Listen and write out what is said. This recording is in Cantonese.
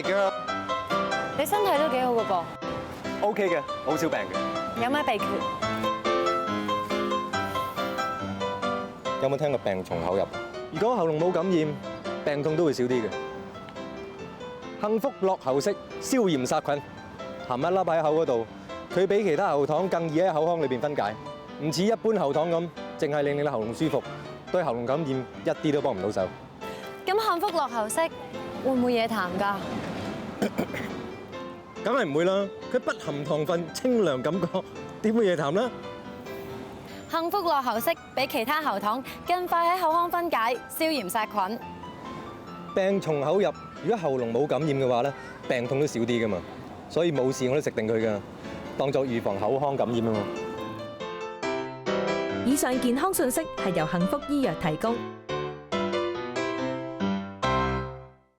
嚟㗎。你身體都幾好㗎噃， OK 嘅，好少病嘅。有咩秘訣？有冇聽過病從口入？如果喉嚨冇感染，病痛都會少啲嘅。幸福樂喉式消炎殺菌，含一粒喺口嗰度，佢比其他喉糖更易喺口腔裏邊分解，唔似一般喉糖咁，淨係令你嘅喉嚨舒服，對喉嚨感染一啲都幫唔到手。咁幸福樂喉式會唔會惹痰㗎？梗係唔會啦，佢不含糖分，清涼感覺，點會惹痰啦？幸福樂喉式比其他喉糖更快喺口腔分解，消炎殺菌。病從口入，如果喉嚨冇感染嘅話咧，病痛都少啲噶嘛，所以冇事我都食定佢噶，當作預防口腔感染啊嘛。以上健康信息係由幸福醫藥提供。